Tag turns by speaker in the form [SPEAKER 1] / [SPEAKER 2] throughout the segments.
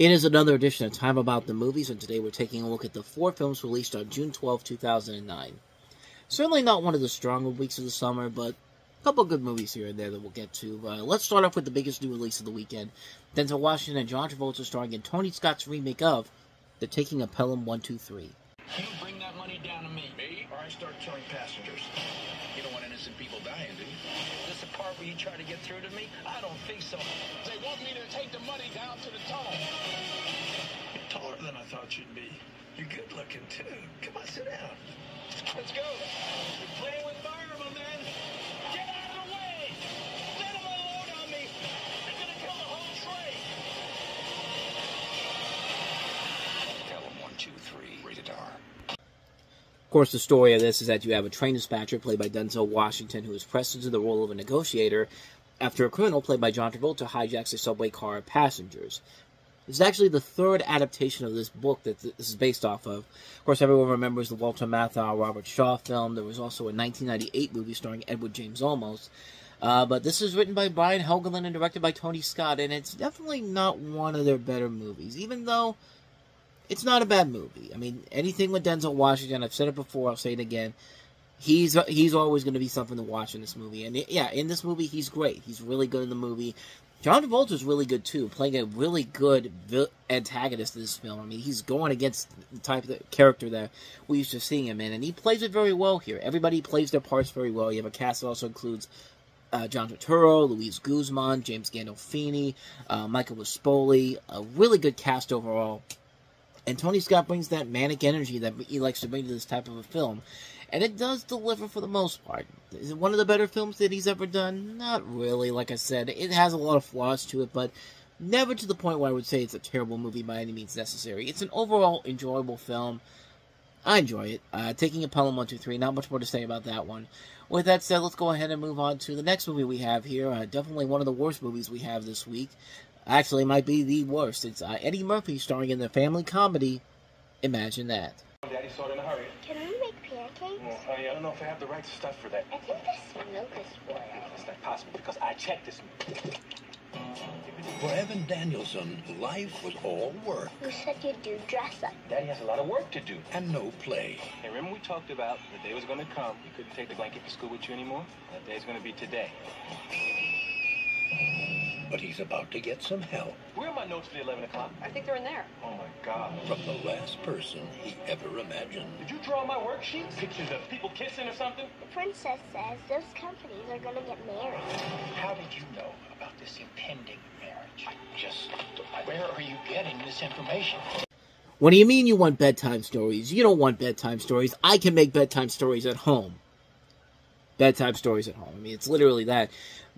[SPEAKER 1] It is another edition of Time About the Movies, and today we're taking a look at the 4 films released on June 12, 2009. Certainly not one of the stronger weeks of the summer, but a couple of good movies here and there that we'll get to. Let's start off with the biggest new release of the weekend. Denzel Washington and John Travolta starring in Tony Scott's remake of The Taking of Pelham 1, 2, 3.
[SPEAKER 2] You bring that money down to me. Me? Or I start killing passengers. You don't want innocent people dying, do you? Is this the part where you try to get through to me? I don't think so. They want me to take the money down to the tunnel. You're taller than I thought you'd be. You're good looking, too. Come on, sit down. Let's go. You're playing with fire, my man. Get out of the way. Let them unload on me. They're going to kill the whole train. Pelham 1, 2, 3. Rated R.
[SPEAKER 1] Of course, the story of this is that you have a train dispatcher played by Denzel Washington who is pressed into the role of a negotiator after a criminal played by John Travolta hijacks a subway car of passengers. This is actually the third adaptation of this book that this is based off of. Of course, everyone remembers the Walter Matthau, Robert Shaw film. There was also a 1998 movie starring Edward James Olmos. But this is written by Brian Helgeland and directed by Tony Scott, and it's definitely not one of their better movies, even though it's not a bad movie. I mean, anything with Denzel Washington, I've said it before, I'll say it again, he's always going to be something to watch in this movie. And yeah, in this movie, he's great. He's really good in the movie. John Travolta's really good, too, playing a really good antagonist in this film. I mean, he's going against the type of character that we used to see him in, and he plays it very well here. Everybody plays their parts very well. You have a cast that also includes John Tetro, Luis Guzman, James Gandolfini, Michael Rispoli. A really good cast overall. And Tony Scott brings that manic energy that he likes to bring to this type of a film. And it does deliver for the most part. Is it one of the better films that he's ever done? Not really, like I said. It has a lot of flaws to it, but never to the point where I would say it's a terrible movie by any means necessary. It's an overall enjoyable film. I enjoy it. Taking of Pelham 1, 2, 3. Not much more to say about that one. With that said, let's go ahead and move on to the next movie we have here. Definitely one of the worst movies we have this week. Actually, it might be the worst. It's Eddie Murphy starring in the family comedy Imagine That.
[SPEAKER 3] Daddy saw it in a hurry.
[SPEAKER 4] Can I make pancakes?
[SPEAKER 3] Well, honey, I don't know if I have the right stuff for that.
[SPEAKER 4] I think the milk is spoiled.
[SPEAKER 3] It's not possible because I checked this.
[SPEAKER 5] For Evan Danielson, life was all work
[SPEAKER 4] You said you'd do dress up.
[SPEAKER 3] Daddy has a lot of work to do.
[SPEAKER 5] and no play.
[SPEAKER 3] Hey, remember we talked about the day was going to come. You couldn't take the blanket to school with you anymore? That day's going to be today.
[SPEAKER 5] But he's about to get some help
[SPEAKER 3] Where are my notes for the 11 o'clock?
[SPEAKER 6] I think they're in there.
[SPEAKER 3] Oh, my God.
[SPEAKER 5] from the last person he ever imagined.
[SPEAKER 3] Did you draw my worksheet? Pictures of people kissing or something?
[SPEAKER 4] The princess says those companies are going to get married.
[SPEAKER 2] How did you know about this impending marriage? Where are you getting this information?
[SPEAKER 1] What do you mean you want bedtime stories? You don't want bedtime stories. I can make bedtime stories at home. Bedtime stories at home. I mean, it's literally that.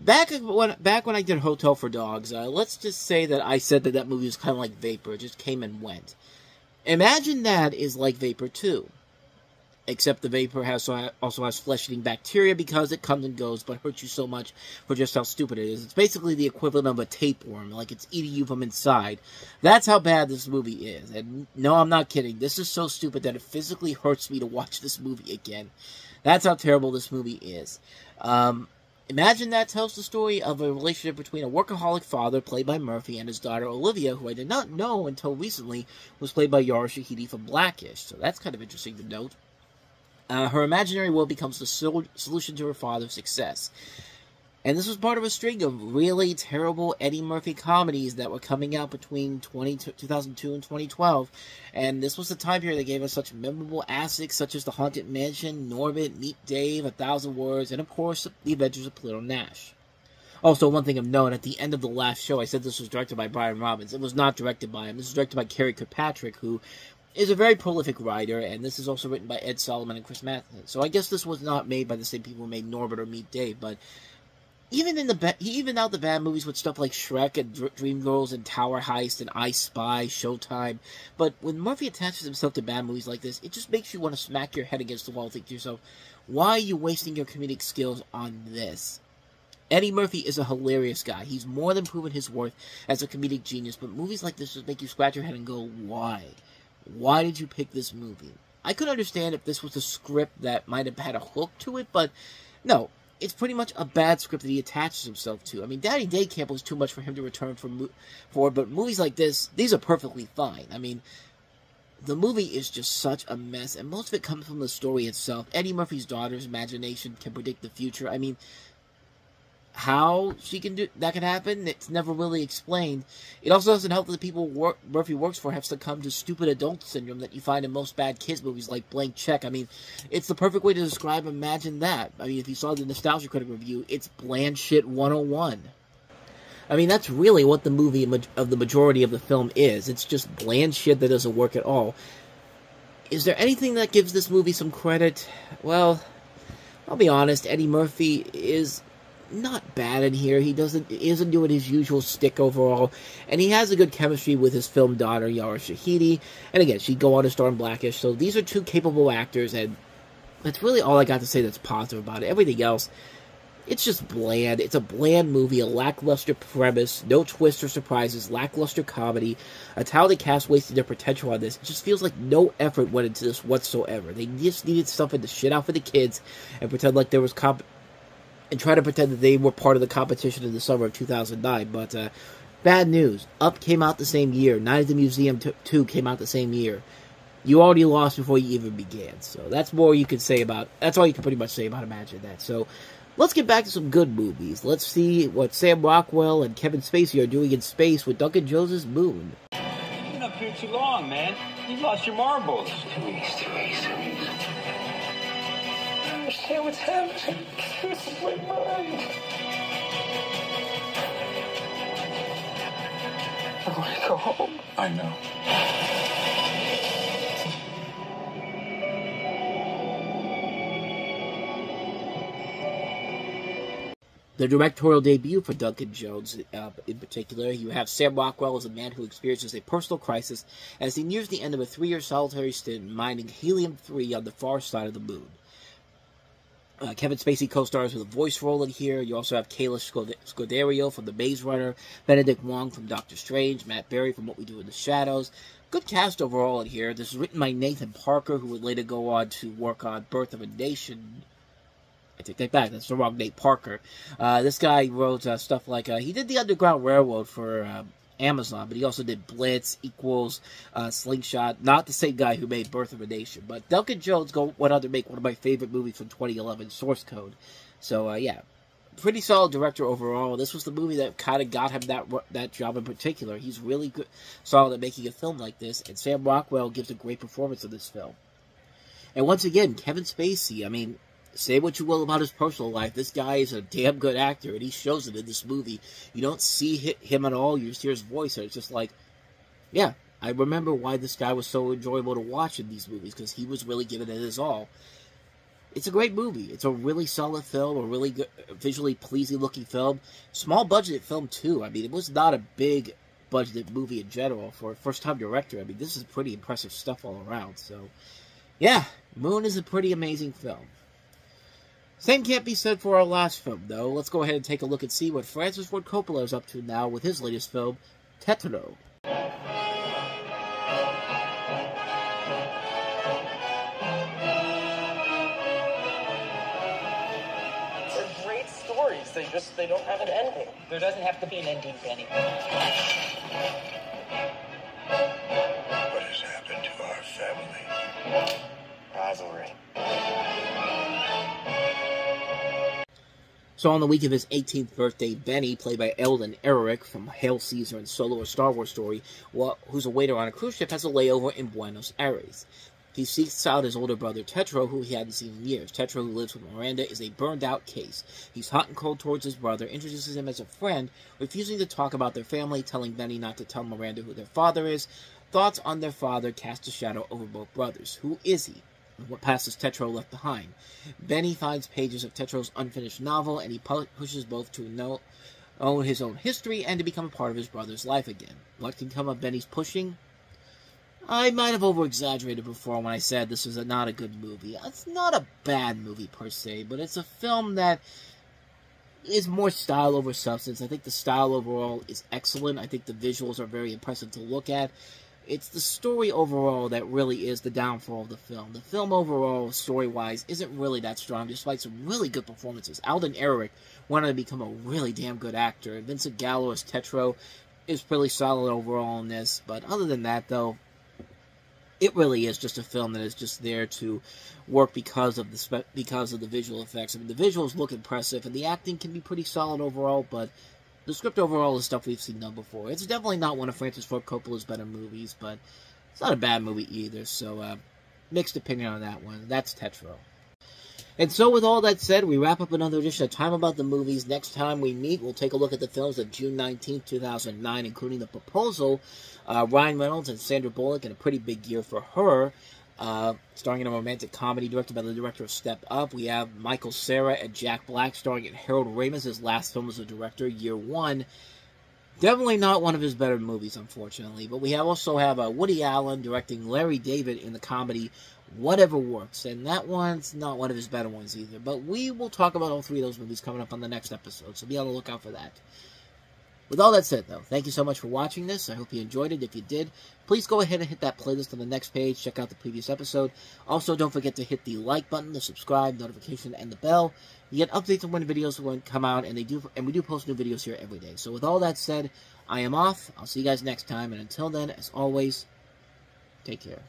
[SPEAKER 1] Back when I did Hotel for Dogs, let's just say that I said that movie was kind of like Vapor. It just came and went. Imagine That is like Vapor too. Except the Vapor also has flesh-eating bacteria because it comes and goes, but hurts you so much for just how stupid it is. It's basically the equivalent of a tapeworm, like it's eating you from inside. That's how bad this movie is. And no, I'm not kidding. This is so stupid that it physically hurts me to watch this movie again. That's how terrible this movie is. Imagine That tells the story of a relationship between a workaholic father, played by Murphy, and his daughter Olivia, who I did not know until recently was played by Yara Shahidi from Blackish. So that's kind of interesting to note. Her imaginary world becomes the solution to her father's success. And this was part of a string of really terrible Eddie Murphy comedies that were coming out between 2002 and 2012. And this was the time period that gave us such memorable classics such as The Haunted Mansion, Norbit, Meet Dave, 1,000 Words, and of course, The Adventures of Pluto Nash. Also, one thing of note, at the end of the last show, I said this was directed by Brian Robbins. It was not directed by him. This was directed by Kerry Kirkpatrick, who is a very prolific writer, and this is also written by Ed Solomon and Chris Matheson. So I guess this was not made by the same people who made Norbit or Meet Dave, but he evened out the bad movies with stuff like Shrek and Dreamgirls and Tower Heist and I Spy, Showtime. But when Murphy attaches himself to bad movies like this, it just makes you want to smack your head against the wall and think to yourself, why are you wasting your comedic skills on this? Eddie Murphy is a hilarious guy. He's more than proven his worth as a comedic genius, but movies like this just make you scratch your head and go, why? Why did you pick this movie? I could understand if this was a script that might have had a hook to it, but no. it's pretty much a bad script that he attaches himself to. I mean, Daddy Day Camp was too much for him to return for, but movies like this, these are perfectly fine. I mean, the movie is just such a mess, and most of it comes from the story itself. Eddie Murphy's daughter's imagination can predict the future. I mean, how that can happen, it's never really explained. It also doesn't help that the people Murphy works for have succumbed to stupid adult syndrome that you find in most bad kids movies like Blank Check. I mean, it's the perfect way to describe Imagine That. I mean, if you saw the Nostalgia Critic review, it's bland shit 101. I mean, that's really what the movie of the majority of the film is. It's just bland shit that doesn't work at all. Is there anything that gives this movie some credit? Well, I'll be honest, Eddie Murphy is not bad in here. He isn't doing his usual stick overall, and he has a good chemistry with his film daughter, Yara Shahidi, and again, she'd go on to star in Blackish, so these are two capable actors, and that's really all I got to say that's positive about it. Everything else, it's just bland. It's a bland movie, a lackluster premise, no twists or surprises, lackluster comedy, a talented cast wasting their potential on this. It just feels like no effort went into this whatsoever. They just needed something to shit out for the kids, and pretend like there was and try to pretend that they were part of the competition in the summer of 2009, but bad news. Up came out the same year. Night at the Museum 2 came out the same year. You already lost before you even began, so that's all you can pretty much say about Imagine That. So, let's get back to some good movies. Let's see what Sam Rockwell and Kevin Spacey are doing in space with Duncan Jones' Moon.
[SPEAKER 3] You've been up here too long, man. You've lost your marbles.
[SPEAKER 2] I understand what's happening. This is my mind. I want to go home.
[SPEAKER 5] I know.
[SPEAKER 1] The directorial debut for Duncan Jones, in particular, you have Sam Rockwell as a man who experiences a personal crisis as he nears the end of a 3-year solitary stint mining helium-3 on the far side of the moon. Kevin Spacey co-stars with a voice role in here. You also have Kayla Scoderio from The Maze Runner, Benedict Wong from Doctor Strange, Matt Berry from What We Do in the Shadows. Good cast overall in here. This is written by Nathan Parker, who would later go on to work on Birth of a Nation. I take that back. That's the wrong Nate Parker. This guy wrote stuff like, he did The Underground Railroad for Amazon, but he also did Blitz, Equals, Slingshot. Not the same guy who made Birth of a Nation, but Duncan Jones went on to make one of my favorite movies from 2011, Source Code. So, yeah, pretty solid director overall. This was the movie that kind of got him that job in particular. He's really good, solid at making a film like this, and Sam Rockwell gives a great performance in this film. And once again, Kevin Spacey, I mean, say what you will about his personal life, this guy is a damn good actor, and he shows it in this movie. You don't see him at all, you just hear his voice, and it's just like, yeah, I remember why this guy was so enjoyable to watch in these movies, because he was really giving it his all. It's a great movie. It's a really solid film, a really good, visually pleasing-looking film. Small-budgeted film, too. I mean, it was not a big-budgeted movie in general for a first-time director. I mean, this is pretty impressive stuff all around, so, yeah, Moon is a pretty amazing film. Same can't be said for our last film, though. Let's go ahead and take a look and see what Francis Ford Coppola is up to now with his latest film, Tetro.
[SPEAKER 6] They're great stories. They don't have an ending. There doesn't have to be an ending, Benny.
[SPEAKER 5] What has happened to our family?
[SPEAKER 6] Rivalry.
[SPEAKER 1] So on the week of his 18th birthday, Benny, played by Eldon Ehrenreich from Hail Caesar and Solo: A Star Wars Story, who's a waiter on a cruise ship, has a layover in Buenos Aires. He seeks out his older brother Tetro, who he hadn't seen in years. Tetro, who lives with Miranda, is a burned-out case. He's hot and cold towards his brother, introduces him as a friend, refusing to talk about their family, telling Benny not to tell Miranda who their father is. Thoughts on their father cast a shadow over both brothers. Who is he? What past has Tetro left behind? Benny finds pages of Tetro's unfinished novel, and he pushes both to own his own history and to become a part of his brother's life again. What can come of Benny's pushing? I might have over-exaggerated before when I said this was not a good movie. It's not a bad movie per se, but it's a film that is more style over substance. I think the style overall is excellent. I think the visuals are very impressive to look at. It's the story overall that really is the downfall of the film. The film overall, story-wise, isn't really that strong, despite some really good performances. Alden Ehrenreich wanted to become a really damn good actor. Vincent Gallo as Tetro is pretty solid overall in this. But other than that, though, it really is just a film that is just there to work because of the visual effects. I mean, the visuals look impressive, and the acting can be pretty solid overall, but the script overall is stuff we've seen done before. It's definitely not one of Francis Ford Coppola's better movies, but it's not a bad movie either, so mixed opinion on that one. That's Tetro. And so with all that said, we wrap up another edition of Time About the Movies. Next time we meet, we'll take a look at the films of June 19th, 2009, including The Proposal, Ryan Reynolds and Sandra Bullock, in a pretty big year for her. Starring in a romantic comedy directed by the director of Step Up. We have Michael Cera and Jack Black starring in Harold Ramis' last film as a director, Year One. Definitely not one of his better movies, unfortunately. But we also have Woody Allen directing Larry David in the comedy Whatever Works. And that one's not one of his better ones either. But we will talk about all three of those movies coming up on the next episode, so be on the lookout for that. With all that said, though, thank you so much for watching this. I hope you enjoyed it. If you did, please go ahead and hit that playlist on the next page. Check out the previous episode. Also, don't forget to hit the like button, the subscribe, notification, and the bell. You get updates on when videos will come out, and we do post new videos here every day. So with all that said, I am off. I'll see you guys next time, and until then, as always, take care.